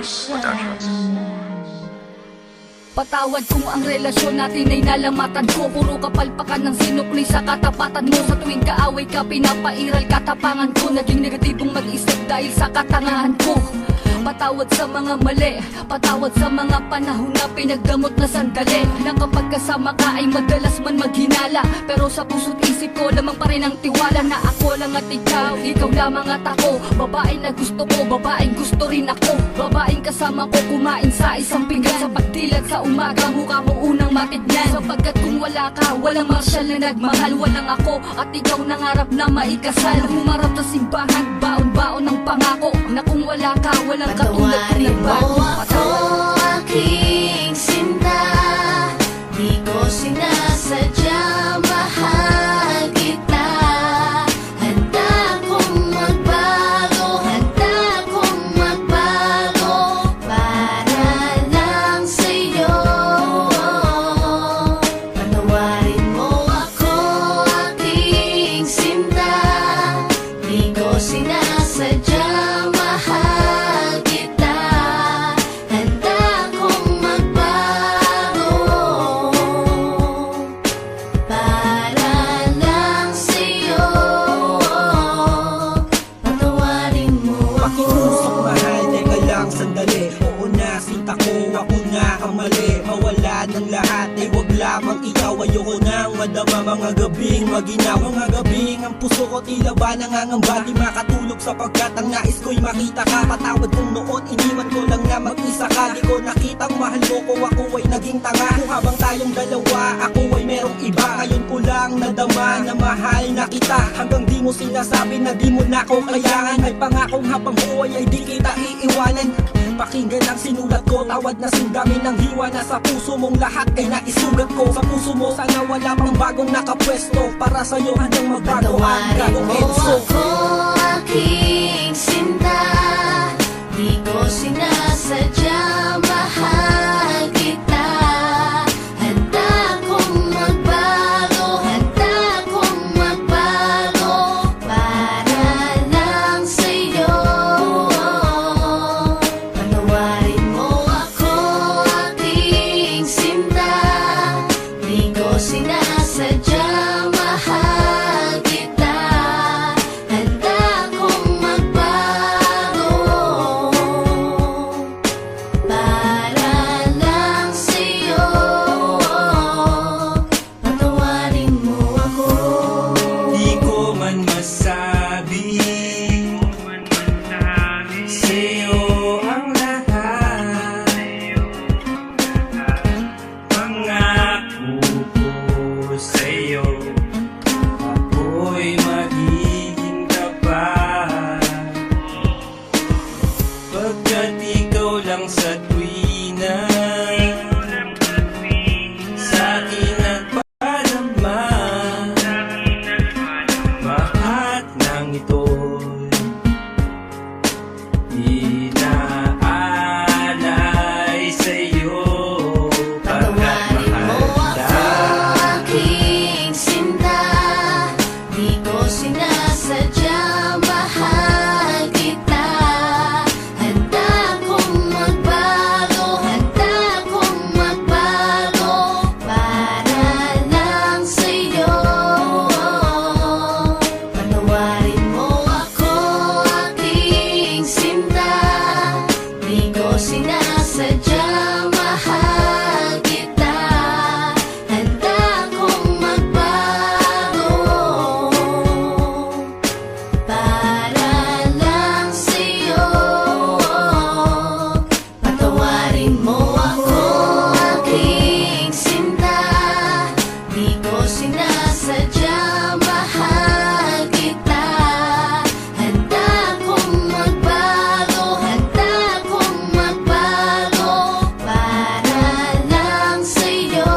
Productions. Patawad kung ang relasyon natin ay nalamatan ko. Puro kapalpakan ng sinukli sa katapatan mo. Sa tuwing kaaway ka, pinapairal katapangan ko. Naging negatibong mag-isip dahil sa katangahan ko. Patawad sa mga mali, patawad sa mga panahon na pinagdamot na sandali. Na kapag kasama ka ay madalas man maghinala, pero sa puso't isip ko lamang pa rin ang tiwala na ako lang at ikaw, ikaw lamang at ako. Babae na gusto ko, babaeng gusto rin ako. Babaeng kasama ko kumain sa isang pinggan. Sa pagdilat sa umaga, mukha mo unang matignan. Sapagkat kung wala ka, walang marsyal na nagmahal. Walang ako at ikaw nangarap na maikasal. Humarap sa simbahan, baon-baon ng pangako na kung wala ka, walang katulad ko nagbago. Ako aking sinta, di ko sinasadya, mahal kita. Handa kong magbago, handa kong magbago para lang sa'yo. Patawarin mo ako aking sinta, di ko sinasadya, mahal. Ako na ang mali, mawala ng lahat ay wag lamang ikaw. Ayoko nang madama mga gabing maginaw. Mga gabing ang puso ko tila ba nangangamba, di makatulog sapagkat ang nais ko'y makita ka. Patawad kong noon, iniwan ko lang na mag-isa ka. Di ko nakitang mahal mo ko, ako ay naging tanga. Kung habang tayong dalawa, ako ay merong iba. Ngayon ko lang nadama na mahal na kita. Hanggang di mo sinasabi na di mo na ko kailangan. May pangakong habang buhay ay di kita iiwanan. Pakinggan ang sinulat ko, tawad na sindami ng hiwa na sa puso mong lahat ay naisugat ko. Sa puso mo sana wala pang bagong nakapwesto, para sa'yo handang magbago ang gagong Enzo. Ako aking sinta, di ko sinasadya, mahal kita. Handa kong magbago, handa kong magbago para lang sa'yo. Patawarin mo ako aking sinta, di ko sinasadya, mahal kita. Handa kong magbago para lang sa'yo. Patawarin mo ako. Di ko man masabi sa'yo ang lahat. Pangako ko sa'yo, ako'y magiging tapat. Pagkat ikaw lang sa tuwina sa'kin nagpadama. Lahat ng ito'y inaalay sa'yo. Patawarin mo ako aking sinta, di ko sinasadya, mahal kita. Handa kong magbago, handa kong magbago para lang sa'yo. Patawarin mo ako aking sinta, di ko sinasadya, mahal kita. Handa kong magbago para lang sa'yo. Patawarin mo ako aking sinta, di ko sinasadya, mahal kita. Handa kong magbago, handa kong magbago para lang sa'yo.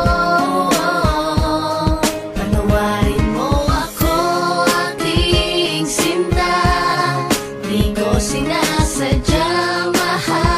Patawarin mo ako aking sinta, di ko sinasadya, mahal